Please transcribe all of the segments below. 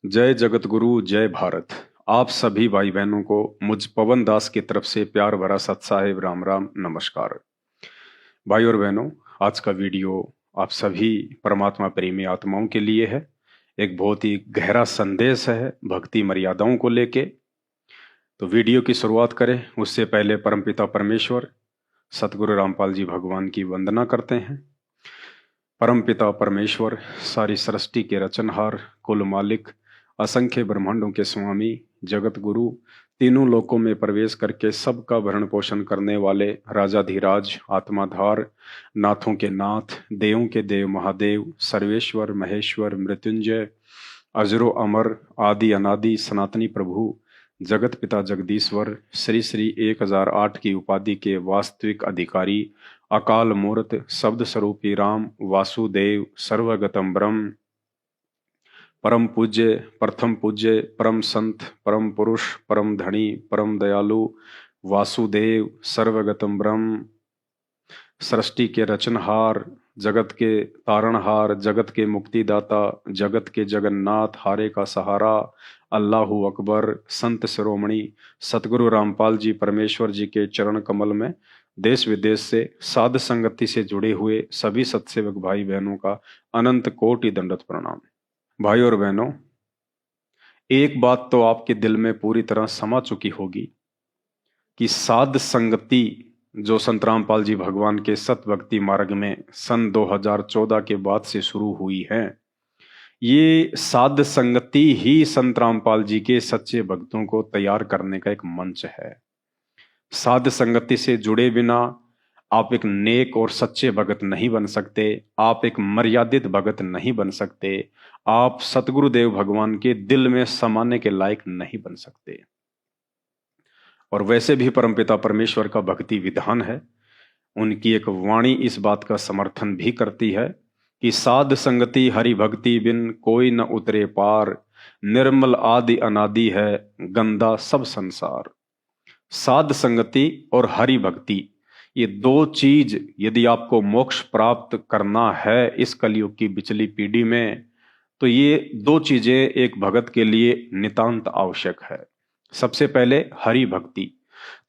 जय जगत गुरु जय भारत। आप सभी भाई बहनों को मुझ पवन दास की तरफ से प्यार भरा सत साहिब राम राम नमस्कार। भाई और बहनों, आज का वीडियो आप सभी परमात्मा प्रेमी आत्माओं के लिए है। एक बहुत ही गहरा संदेश है भक्ति मर्यादाओं को लेके। तो वीडियो की शुरुआत करें उससे पहले परमपिता परमेश्वर सतगुरु रामपाल जी भगवान की वंदना करते हैं। परमपिता परमेश्वर सारी सृष्टि के रचनहार, कुल मालिक, असंख्य ब्रह्मांडों के स्वामी, जगत गुरु, तीनों लोकों में प्रवेश करके सबका भरण पोषण करने वाले राजाधिराज, आत्माधार, नाथों के नाथ, देवों के देव महादेव, सर्वेश्वर महेश्वर मृत्युंजय, अजरो अमर, आदि अनादि सनातनी प्रभु, जगत पिता जगदीश्वर, श्री श्री 1008 की उपाधि के वास्तविक अधिकारी, अकाल मूर्त शब्द स्वरूपी राम वासुदेव सर्वगतम ब्रह्म, परम पूज्य प्रथम पूज्य परम संत परम पुरुष परम धनी परम दयालु वासुदेव सर्वगतम ब्रह्म, सृष्टि के रचनहार, जगत के तारणहार, जगत के मुक्तिदाता, जगत के जगन्नाथ, हारे का सहारा, अल्लाहू अकबर, संत शिरोमणि सतगुरु रामपाल जी परमेश्वर जी के चरण कमल में देश विदेश से साध संगति से जुड़े हुए सभी सत्सेवक भाई बहनों का अनंत कोटि दंडवत प्रणाम। भाई और बहनों, एक बात तो आपके दिल में पूरी तरह समा चुकी होगी कि साध संगति जो संत रामपाल जी भगवान के सत भक्ति मार्ग में सन 2014 के बाद से शुरू हुई है, ये साध संगति ही संत रामपाल जी के सच्चे भक्तों को तैयार करने का एक मंच है। साध संगति से जुड़े बिना आप एक नेक और सच्चे भगत नहीं बन सकते, आप एक मर्यादित भगत नहीं बन सकते, आप सतगुरुदेव भगवान के दिल में समाने के लायक नहीं बन सकते। और वैसे भी परमपिता परमेश्वर का भक्ति विधान है, उनकी एक वाणी इस बात का समर्थन भी करती है कि साध संगति हरि भक्ति बिन कोई न उतरे पार, निर्मल आदि अनादि है गंदा सब संसार। साध संगति और हरि भक्ति, ये दो चीज यदि आपको मोक्ष प्राप्त करना है इस कलयुग की बिचली पीढ़ी में, तो ये दो चीजें एक भगत के लिए नितांत आवश्यक है। सबसे पहले हरि भक्ति।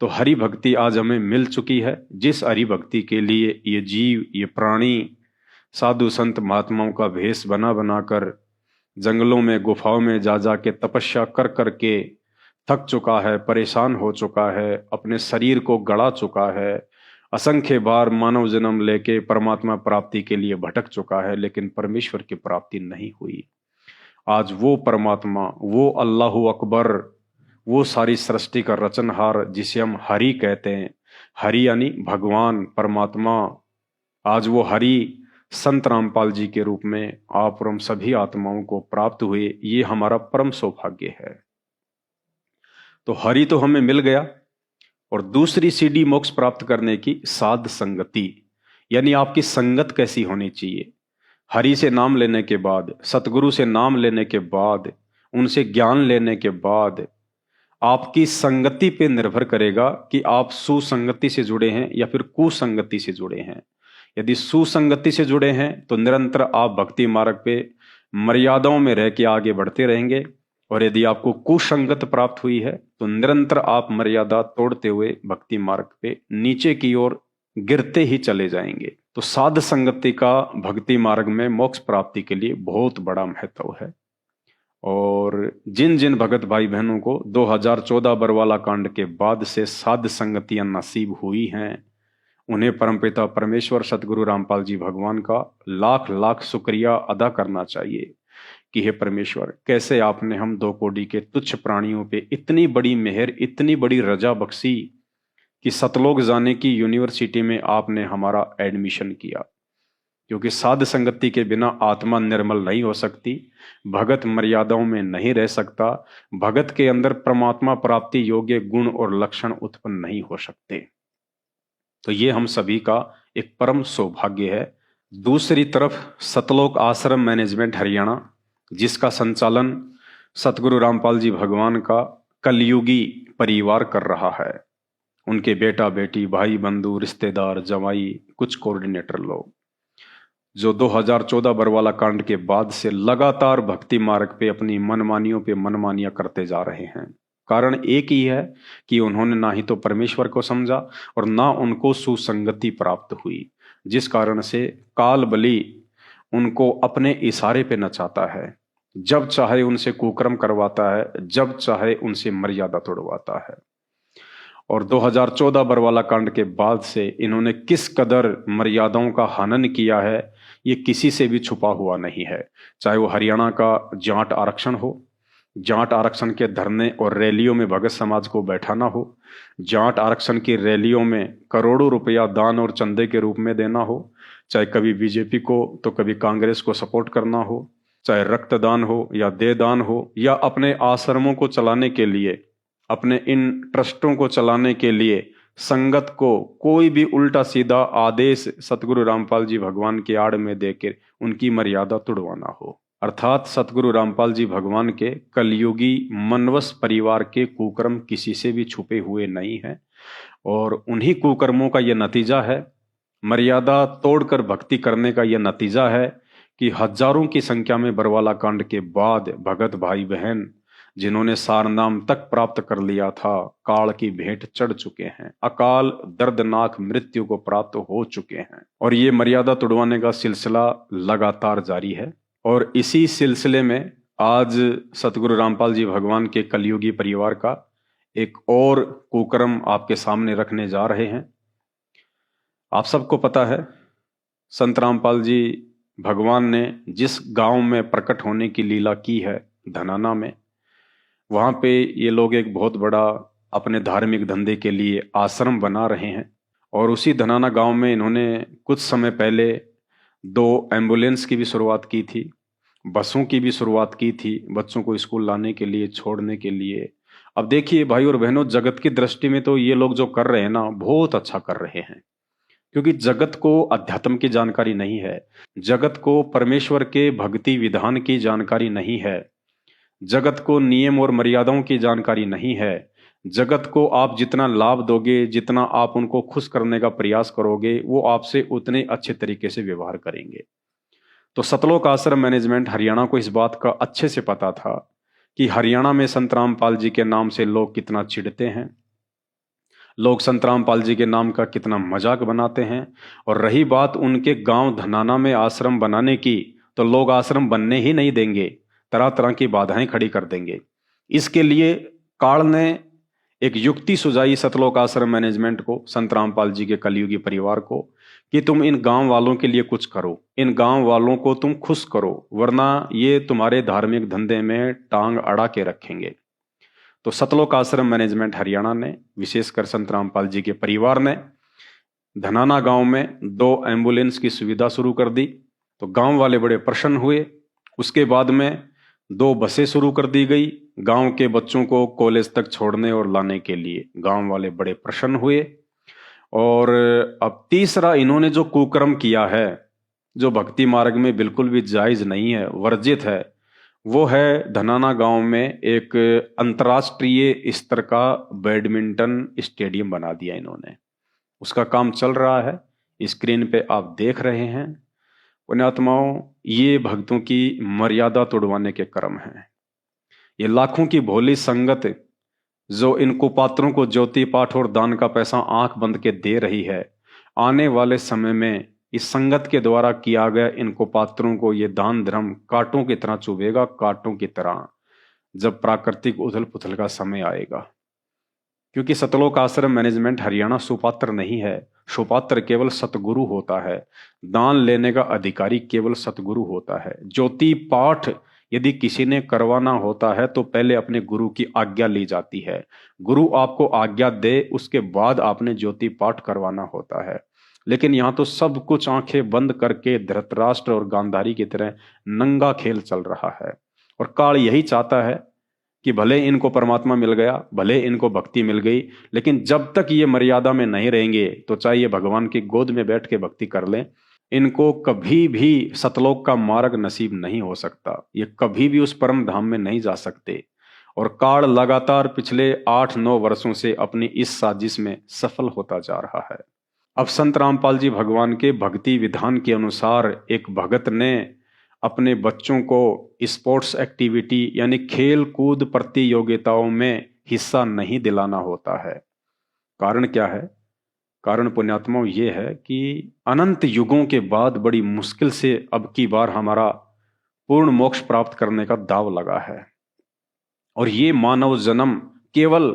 तो हरि भक्ति आज हमें मिल चुकी है, जिस हरि भक्ति के लिए ये जीव, ये प्राणी साधु संत महात्माओं का भेष बना बनाकर जंगलों में गुफाओं में जा जा के तपस्या कर कर के थक चुका है, परेशान हो चुका है, अपने शरीर को गड़ा चुका है, असंख्य बार मानव जन्म लेके परमात्मा प्राप्ति के लिए भटक चुका है, लेकिन परमेश्वर की प्राप्ति नहीं हुई। आज वो परमात्मा, वो अल्लाहू अकबर, वो सारी सृष्टि का रचनहार जिसे हम हरि कहते हैं, हरि यानी भगवान परमात्मा, आज वो हरि संत रामपाल जी के रूप में आप और हम सभी आत्माओं को प्राप्त हुए, ये हमारा परम सौभाग्य है। तो हरि तो हमें मिल गया, और दूसरी सीढ़ी मोक्ष प्राप्त करने की साध संगति, यानी आपकी संगत कैसी होनी चाहिए। हरि से नाम लेने के बाद, सतगुरु से नाम लेने के बाद, उनसे ज्ञान लेने के बाद आपकी संगति पे निर्भर करेगा कि आप सुसंगति से जुड़े हैं या फिर कुसंगति से जुड़े हैं। यदि सुसंगति से जुड़े हैं तो निरंतर आप भक्ति मार्ग पे मर्यादाओं में रह के आगे बढ़ते रहेंगे, और यदि आपको कुसंगत प्राप्त हुई है तो निरंतर आप मर्यादा तोड़ते हुए भक्ति मार्ग पे नीचे की ओर गिरते ही चले जाएंगे। तो साध संगति का भक्ति मार्ग में मोक्ष प्राप्ति के लिए बहुत बड़ा महत्व है। और जिन जिन भगत भाई बहनों को 2014 बरवाला कांड के बाद से साध संगतियां नसीब हुई हैं, उन्हें परमपिता परमेश्वर सतगुरु रामपाल जी भगवान का लाख लाख शुक्रिया अदा करना चाहिए कि हे परमेश्वर, कैसे आपने हम दो कोड़ी के तुच्छ प्राणियों पे इतनी बड़ी मेहर, इतनी बड़ी रजा बख्शी कि सतलोक जाने की यूनिवर्सिटी में आपने हमारा एडमिशन किया। क्योंकि साध संगति के बिना आत्मा निर्मल नहीं हो सकती, भगत मर्यादाओं में नहीं रह सकता, भगत के अंदर परमात्मा प्राप्ति योग्य गुण और लक्षण उत्पन्न नहीं हो सकते। तो ये हम सभी का एक परम सौभाग्य है। दूसरी तरफ सतलोक आश्रम मैनेजमेंट हरियाणा, जिसका संचालन सतगुरु रामपाल जी भगवान का कलयुगी परिवार कर रहा है, उनके बेटा बेटी भाई बंधु रिश्तेदार जवाई कुछ कोऑर्डिनेटर लोग, जो 2014 बरवाला कांड के बाद से लगातार भक्ति मार्ग पे अपनी मनमानियों पे मनमानियां करते जा रहे हैं। कारण एक ही है कि उन्होंने ना ही तो परमेश्वर को समझा और ना उनको सुसंगति प्राप्त हुई, जिस कारण से काल बलि उनको अपने इशारे पे नचाता है। जब चाहे उनसे कुकर्म करवाता है, जब चाहे उनसे मर्यादा तोड़वाता है। और 2014 बरवाला कांड के बाद से इन्होंने किस कदर मर्यादाओं का हनन किया है, ये किसी से भी छुपा हुआ नहीं है। चाहे वो हरियाणा का जाट आरक्षण हो, जाट आरक्षण के धरने और रैलियों में भगत समाज को बैठाना हो, जाट आरक्षण की रैलियों में करोड़ों रुपया दान और चंदे के रूप में देना हो, चाहे कभी बीजेपी को तो कभी कांग्रेस को सपोर्ट करना हो, चाहे रक्तदान हो या देदान हो, या अपने आश्रमों को चलाने के लिए, अपने इन ट्रस्टों को चलाने के लिए संगत को कोई भी उल्टा सीधा आदेश सतगुरु रामपाल जी भगवान की आड़ में देकर उनकी मर्यादा तुड़वाना हो। अर्थात सतगुरु रामपाल जी भगवान के कलयुगी मनवस परिवार के कुकर्म किसी से भी छुपे हुए नहीं है, और उन्हीं कुकर्मों का यह नतीजा है, मर्यादा तोड़कर भक्ति करने का यह नतीजा है कि हजारों की संख्या में बरवाला कांड के बाद भगत भाई बहन जिन्होंने सारनाम तक प्राप्त कर लिया था, काल की भेंट चढ़ चुके हैं, अकाल दर्दनाक मृत्यु को प्राप्त हो चुके हैं। और ये मर्यादा तुड़वाने का सिलसिला लगातार जारी है। और इसी सिलसिले में आज सतगुरु रामपाल जी भगवान के कलयुगी परिवार का एक और कुकर्म आपके सामने रखने जा रहे हैं। आप सबको पता है, संत रामपाल जी भगवान ने जिस गांव में प्रकट होने की लीला की है, धनाना में, वहां पे ये लोग एक बहुत बड़ा अपने धार्मिक धंधे के लिए आश्रम बना रहे हैं। और उसी धनाना गांव में इन्होंने कुछ समय पहले 2 एम्बुलेंस की भी शुरुआत की थी, बसों की भी शुरुआत की थी, बच्चों को स्कूल लाने के लिए, छोड़ने के लिए। अब देखिए भाई और बहनों, जगत की दृष्टि में तो ये लोग जो कर रहे हैं ना, बहुत अच्छा कर रहे हैं, क्योंकि जगत को अध्यात्म की जानकारी नहीं है, जगत को परमेश्वर के भक्ति विधान की जानकारी नहीं है, जगत को नियम और मर्यादाओं की जानकारी नहीं है। जगत को आप जितना लाभ दोगे, जितना आप उनको खुश करने का प्रयास करोगे, वो आपसे उतने अच्छे तरीके से व्यवहार करेंगे। तो सतलोक आश्रम मैनेजमेंट हरियाणा को इस बात का अच्छे से पता था कि हरियाणा में संत रामपाल जी के नाम से लोग कितना चिढ़ते हैं, लोग संत रामपाल जी के नाम का कितना मजाक बनाते हैं। और रही बात उनके गांव धनाना में आश्रम बनाने की, तो लोग आश्रम बनने ही नहीं देंगे, तरह तरह की बाधाएं खड़ी कर देंगे। इसके लिए काल ने एक युक्ति सुझाई सतलोक आश्रम मैनेजमेंट को, संत रामपाल जी के कलयुगी परिवार को, कि तुम इन गांव वालों के लिए कुछ करो, इन गांव वालों को तुम खुश करो, वरना ये तुम्हारे धार्मिक धंधे में टांग अड़ा के रखेंगे। तो सतलोक आश्रम मैनेजमेंट हरियाणा ने, विशेषकर संत रामपाल जी के परिवार ने, धनाना गांव में 2 एम्बुलेंस की सुविधा शुरू कर दी। तो गांव वाले बड़े प्रसन्न हुए। उसके बाद में 2 बसें शुरू कर दी गई गांव के बच्चों को कॉलेज तक छोड़ने और लाने के लिए। गांव वाले बड़े प्रसन्न हुए। और अब तीसरा इन्होंने जो कुकर्म किया है, जो भक्ति मार्ग में बिल्कुल भी जायज नहीं है, वर्जित है, वो है धनाना गांव में एक अंतर्राष्ट्रीय स्तर का बैडमिंटन स्टेडियम बना दिया इन्होंने। उसका काम चल रहा है, स्क्रीन पे आप देख रहे हैं। पुण्यात्माओं, ये भक्तों की मर्यादा तोड़वाने के कर्म हैं। ये लाखों की भोली संगत जो इन कुपात्रों को ज्योति पाठ और दान का पैसा आंख बंद के दे रही है, आने वाले समय में इस संगत के द्वारा किया गया इन कुपात्रों को ये दान धर्म कांटों की तरह चुभेगा, कांटों की तरह, जब प्राकृतिक उथल पुथल का समय आएगा। क्योंकि सतलोक आश्रम मैनेजमेंट हरियाणा सुपात्र नहीं है। सुपात्र केवल सतगुरु होता है, दान लेने का अधिकारी केवल सतगुरु होता है। ज्योति पाठ यदि किसी ने करवाना होता है तो पहले अपने गुरु की आज्ञा ली जाती है। गुरु आपको आज्ञा दे, उसके बाद आपने ज्योति पाठ करवाना होता है। लेकिन यहाँ तो सब कुछ आंखें बंद करके धृतराष्ट्र और गांधारी की तरह नंगा खेल चल रहा है। और काल यही चाहता है कि भले इनको परमात्मा मिल गया, भले इनको भक्ति मिल गई, लेकिन जब तक ये मर्यादा में नहीं रहेंगे, तो चाहे ये भगवान की गोद में बैठ के भक्ति कर लें, इनको कभी भी सतलोक का मार्ग नसीब नहीं हो सकता। ये कभी भी उस परम धाम में नहीं जा सकते। और काल लगातार पिछले 8-9 वर्षों से अपनी इस साजिश में सफल होता जा रहा है। अब संत रामपाल जी भगवान के भक्ति विधान के अनुसार एक भगत ने अपने बच्चों को स्पोर्ट्स एक्टिविटी यानी खेल कूद प्रतियोगिताओं में हिस्सा नहीं दिलाना होता है। कारण क्या है? कारण पुण्यात्माओं ये है कि अनंत युगों के बाद बड़ी मुश्किल से अब की बार हमारा पूर्ण मोक्ष प्राप्त करने का दाव लगा है, और ये मानव जन्म केवल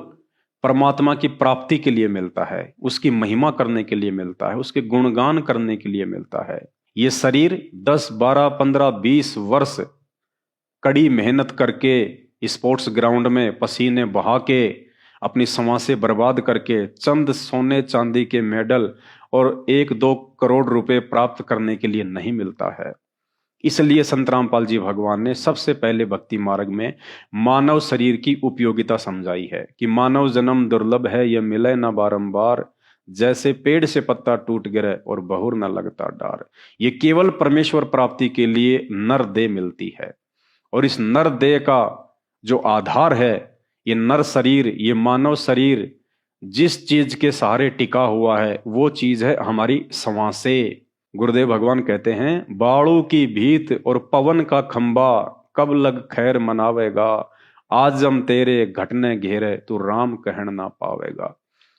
परमात्मा की प्राप्ति के लिए मिलता है, उसकी महिमा करने के लिए मिलता है, उसके गुणगान करने के लिए मिलता है। ये शरीर 10, 12, 15, 20 वर्ष कड़ी मेहनत करके स्पोर्ट्स ग्राउंड में पसीने बहा के अपनी सांसें बर्बाद करके चंद सोने चांदी के मेडल और 1-2 करोड़ रुपए प्राप्त करने के लिए नहीं मिलता है। इसलिए संत रामपाल जी भगवान ने सबसे पहले भक्ति मार्ग में मानव शरीर की उपयोगिता समझाई है कि मानव जन्म दुर्लभ है, यह मिले न बारंबार, जैसे पेड़ से पत्ता टूट गिरे और बहुर न लगता डार। ये केवल परमेश्वर प्राप्ति के लिए नर देह मिलती है, और इस नर देह का जो आधार है, ये नर शरीर, ये मानव शरीर जिस चीज के सहारे टिका हुआ है वो चीज है हमारी सांसें। गुरुदेव भगवान कहते हैं, बाड़ू की भीत और पवन का खंबा, कब लग खैर मनावेगा, आजम तेरे घटने घेरे तू राम कहन ना पावेगा।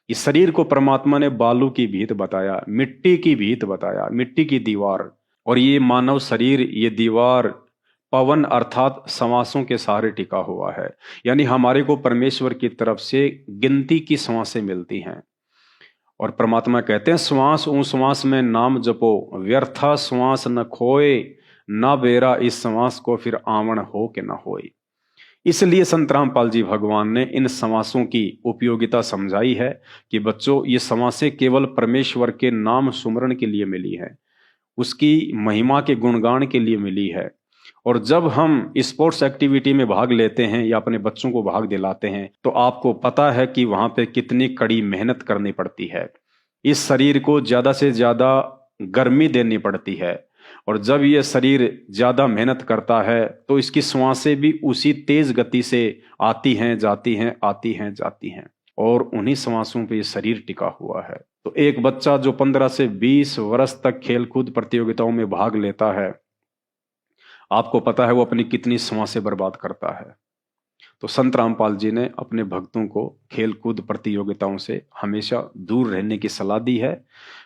इस शरीर को परमात्मा ने बालू की भीत बताया, मिट्टी की भीत बताया, मिट्टी की दीवार, और ये मानव शरीर, ये दीवार पवन अर्थात श्वासों के सहारे टिका हुआ है। यानी हमारे को परमेश्वर की तरफ से गिनती की श्वासें मिलती हैं, और परमात्मा कहते हैं, श्वास ऊ श्वास में नाम जपो, व्यर्था श्वास न खोए, ना बेरा इस श्वास को फिर आवन हो के न होए। इसलिए संत रामपाल जी भगवान ने इन श्वासों की उपयोगिता समझाई है कि बच्चों, ये श्वासें केवल परमेश्वर के नाम सुमरण के लिए मिली है, उसकी महिमा के गुणगान के लिए मिली है। और जब हम स्पोर्ट्स एक्टिविटी में भाग लेते हैं या अपने बच्चों को भाग दिलाते हैं, तो आपको पता है कि वहां पे कितनी कड़ी मेहनत करनी पड़ती है। इस शरीर को ज्यादा से ज्यादा गर्मी देनी पड़ती है, और जब ये शरीर ज्यादा मेहनत करता है तो इसकी श्वासें भी उसी तेज गति से आती हैं, जाती हैं, आती हैं, जाती हैं, और उन्हीं श्वासों पे ये शरीर टिका हुआ है। तो एक बच्चा जो 15 से 20 वर्ष तक खेलकूद प्रतियोगिताओं में भाग लेता है, आपको पता है वो अपनी कितनी श्वासें बर्बाद करता है। तो संत रामपाल जी ने अपने भक्तों को खेल कूद प्रतियोगिताओं से हमेशा दूर रहने की सलाह दी है।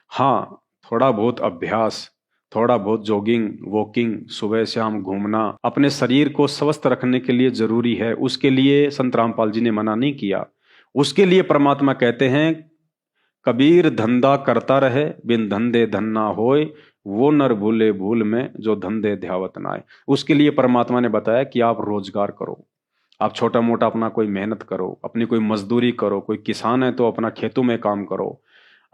हाँ, थोड़ा बहुत अभ्यास, थोड़ा बहुत जॉगिंग, वॉकिंग, सुबह शाम घूमना अपने शरीर को स्वस्थ रखने के लिए जरूरी है। उसके लिए संत रामपाल जी ने मना नहीं किया। उसके लिए परमात्मा कहते हैं, कबीर धंधा करता रहे, बिन धंधे धन ना होए, वो नर भूले भूल में जो धंधे ध्यावत ना आए। उसके लिए परमात्मा ने बताया कि आप रोजगार करो, आप छोटा मोटा अपना कोई मेहनत करो, अपनी कोई मजदूरी करो, कोई किसान है तो अपना खेतों में काम करो।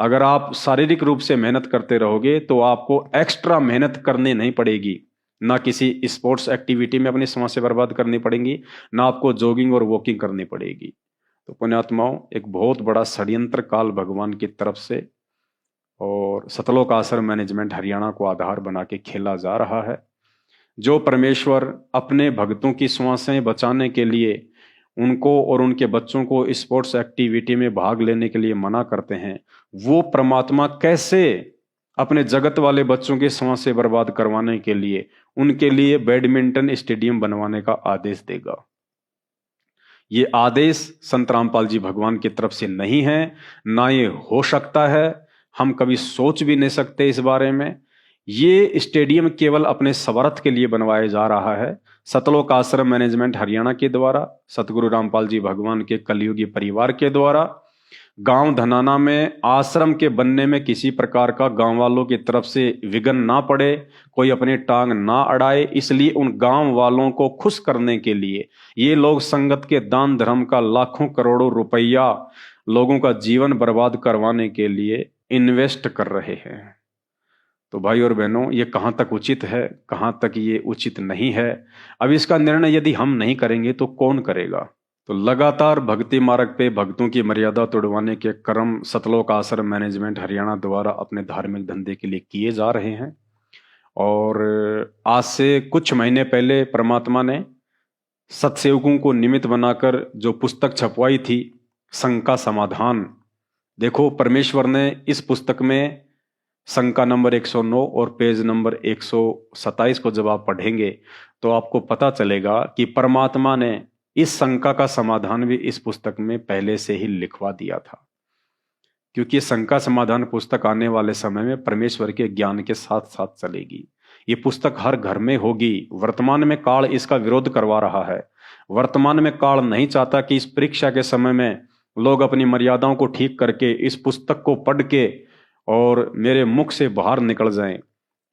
अगर आप शारीरिक रूप से मेहनत करते रहोगे तो आपको एक्स्ट्रा मेहनत करनी नहीं पड़ेगी, ना किसी स्पोर्ट्स एक्टिविटी में अपनी समय से बर्बाद करनी पड़ेगी, ना आपको जॉगिंग और वॉकिंग करनी पड़ेगी। तो पुण्यात्माओं, एक बहुत बड़ा षड्यंत्र काल भगवान की तरफ से और सतलोक आश्रम मैनेजमेंट हरियाणा को आधार बना के खेला जा रहा है। जो परमेश्वर अपने भक्तों की श्वासें बचाने के लिए उनको और उनके बच्चों को स्पोर्ट्स एक्टिविटी में भाग लेने के लिए मना करते हैं, वो परमात्मा कैसे अपने जगत वाले बच्चों की श्वासें बर्बाद करवाने के लिए उनके लिए बैडमिंटन स्टेडियम बनवाने का आदेश देगा? ये आदेश संत रामपाल जी भगवान की तरफ से नहीं है, ना ये हो सकता है। हम कभी सोच भी नहीं सकते इस बारे में। ये स्टेडियम केवल अपने स्वार्थ के लिए बनवाया जा रहा है। सतलोक आश्रम मैनेजमेंट हरियाणा के द्वारा, सतगुरु रामपाल जी भगवान के कलयुगी परिवार के द्वारा गांव धनाना में आश्रम के बनने में किसी प्रकार का गांव वालों की तरफ से विघ्न ना पड़े, कोई अपनी टांग ना अड़ाए, इसलिए उन गांव वालों को खुश करने के लिए ये लोग संगत के दान धर्म का लाखों करोड़ों रुपया लोगों का जीवन बर्बाद करवाने के लिए इन्वेस्ट कर रहे हैं। तो भाई और बहनों, ये कहाँ तक उचित है, कहाँ तक ये उचित नहीं है, अब इसका निर्णय यदि हम नहीं करेंगे तो कौन करेगा? तो लगातार भक्ति मार्ग पे भक्तों की मर्यादा तोड़वाने के क्रम सतलोक आश्रम मैनेजमेंट हरियाणा द्वारा अपने धार्मिक धंधे के लिए किए जा रहे हैं। और आज से कुछ महीने पहले परमात्मा ने सत्सेवकों को निमित्त बनाकर जो पुस्तक छपवाई थी, शंका समाधान, देखो, परमेश्वर ने इस पुस्तक में शंका नंबर 109 और पेज नंबर 127 को जब आप पढ़ेंगे तो आपको पता चलेगा कि परमात्मा ने इस शंका का समाधान भी इस पुस्तक में पहले से ही लिखवा दिया था। क्योंकि ये शंका समाधान पुस्तक आने वाले समय में परमेश्वर के ज्ञान के साथ साथ चलेगी। ये पुस्तक हर घर में होगी। वर्तमान में काल इसका विरोध करवा रहा है। वर्तमान में काल नहीं चाहता कि इस परीक्षा के समय में लोग अपनी मर्यादाओं को ठीक करके इस पुस्तक को पढ़ के और मेरे मुख से बाहर निकल जाएं।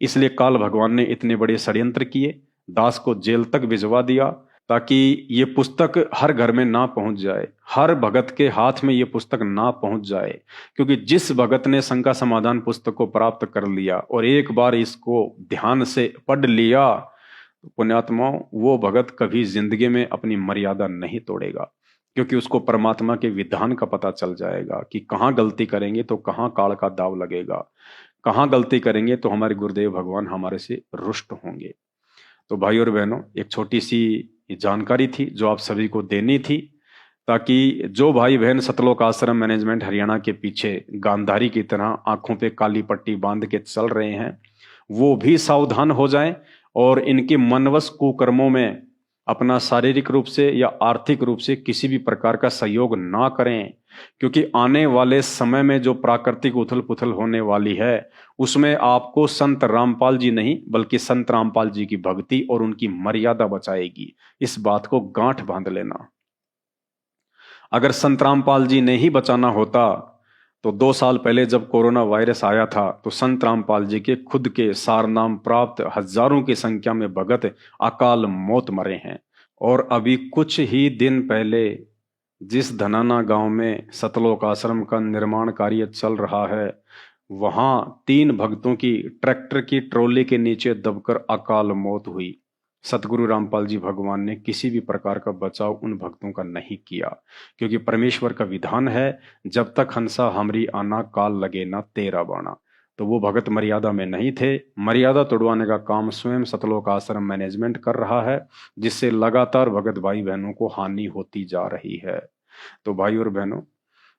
इसलिए काल भगवान ने इतने बड़े षड्यंत्र किए, दास को जेल तक भिजवा दिया ताकि ये पुस्तक हर घर में ना पहुंच जाए, हर भगत के हाथ में ये पुस्तक ना पहुंच जाए। क्योंकि जिस भगत ने शंका समाधान पुस्तक को प्राप्त कर लिया और एक बार इसको ध्यान से पढ़ लिया, पुण्यात्माओं, वो भगत कभी जिंदगी में अपनी मर्यादा नहीं तोड़ेगा। क्योंकि उसको परमात्मा के विधान का पता चल जाएगा कि कहाँ गलती करेंगे तो कहाँ काल का दाव लगेगा, कहाँ गलती करेंगे तो हमारे गुरुदेव भगवान हमारे से रुष्ट होंगे। तो भाई और बहनों, एक छोटी सी जानकारी थी जो आप सभी को देनी थी, ताकि जो भाई बहन सतलोक आश्रम मैनेजमेंट हरियाणा के पीछे गांधारी की तरह आंखों पे काली पट्टी बांध के चल रहे हैं, वो भी सावधान हो जाएं और इनके मनवश कुकर्मों में अपना शारीरिक रूप से या आर्थिक रूप से किसी भी प्रकार का सहयोग ना करें। क्योंकि आने वाले समय में जो प्राकृतिक उथल पुथल होने वाली है उसमें आपको संत रामपाल जी नहीं बल्कि संत रामपाल जी की भक्ति और उनकी मर्यादा बचाएगी। इस बात को गांठ बांध लेना। अगर संत रामपाल जी ने ही बचाना होता तो 2 साल पहले जब कोरोना वायरस आया था तो संत रामपाल जी के खुद के सारनाम प्राप्त हजारों की संख्या में भगत अकाल मौत मरे हैं। और अभी कुछ ही दिन पहले जिस धनाना गांव में सतलोक आश्रम का निर्माण कार्य चल रहा है, वहां 3 भक्तों की ट्रैक्टर की ट्रॉली के नीचे दबकर अकाल मौत हुई। सतगुरु रामपाल जी भगवान ने किसी भी प्रकार का बचाव उन भक्तों का नहीं किया। क्योंकि परमेश्वर का विधान है, जब तक हंसा हमरी आना काल लगे ना तेरा बाणा। तो वो भगत मर्यादा में नहीं थे। मर्यादा तोड़वाने का काम स्वयं सतलोक आश्रम मैनेजमेंट कर रहा है, जिससे लगातार भगत भाई बहनों को हानि होती जा रही है। तो भाई और बहनों,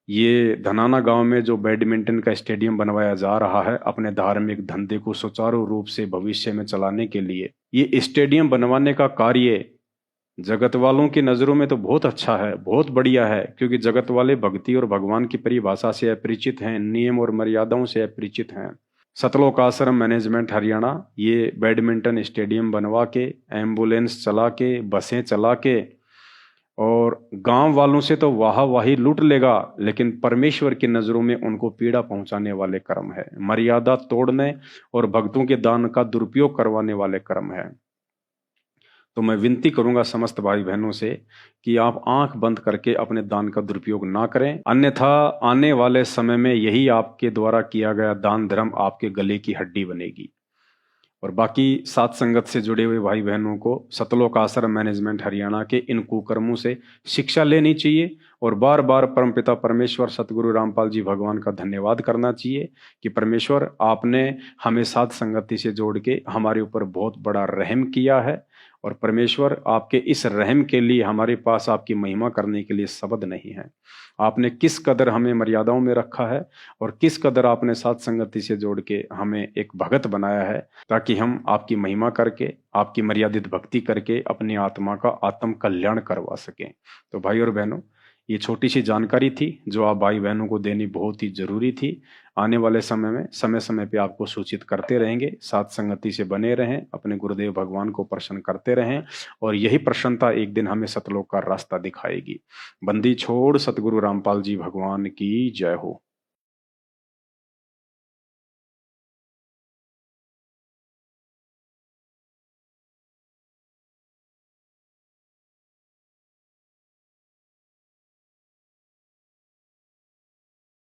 ये धनाना गांव में जो बैडमिंटन का स्टेडियम बनवाया जा रहा है अपने धार्मिक धंधे को सुचारू रूप से भविष्य में चलाने के लिए, ये स्टेडियम बनवाने का कार्य जगत वालों की नजरों में तो बहुत अच्छा है, बहुत बढ़िया है। क्योंकि जगत वाले भक्ति और भगवान की परिभाषा से अपरिचित हैं, नियम और मर्यादाओं से अपरिचित हैं। सतलोक आश्रम मैनेजमेंट हरियाणा ये बैडमिंटन स्टेडियम बनवा के, एम्बुलेंस चला के, बसें चला के और गांव वालों से तो वाही लूट लेगा, लेकिन परमेश्वर की नजरों में उनको पीड़ा पहुंचाने वाले कर्म है, मर्यादा तोड़ने और भक्तों के दान का दुरुपयोग करवाने वाले कर्म है। तो मैं विनती करूंगा समस्त भाई बहनों से कि आप आंख बंद करके अपने दान का दुरुपयोग ना करें, अन्यथा आने वाले समय में यही आपके द्वारा किया गया दान धर्म आपके गले की हड्डी बनेगी। और बाकी सात संगत से जुड़े हुए भाई बहनों को सतलोक आश्रम मैनेजमेंट हरियाणा के इन कुकर्मों से शिक्षा लेनी चाहिए और बार बार परमपिता परमेश्वर सतगुरु रामपाल जी भगवान का धन्यवाद करना चाहिए कि परमेश्वर आपने हमें सात संगति से जोड़ के हमारे ऊपर बहुत बड़ा रहम किया है। और परमेश्वर आपके इस रहम के लिए हमारे पास आपकी महिमा करने के लिए शब्द नहीं है। आपने किस कदर हमें मर्यादाओं में रखा है और किस कदर आपने सात संगति से जोड़ के हमें एक भगत बनाया है, ताकि हम आपकी महिमा करके आपकी मर्यादित भक्ति करके अपनी आत्मा का आत्म कल्याण करवा सकें। तो भाई और बहनों, ये छोटी सी जानकारी थी जो आप भाई बहनों को देनी बहुत ही जरूरी थी। आने वाले समय में समय समय पे आपको सूचित करते रहेंगे। साथ संगति से बने रहें, अपने गुरुदेव भगवान को प्रसन्न करते रहें और यही प्रसन्नता एक दिन हमें सतलोक का रास्ता दिखाएगी। बंदी छोड़ सतगुरु रामपाल जी भगवान की जय हो।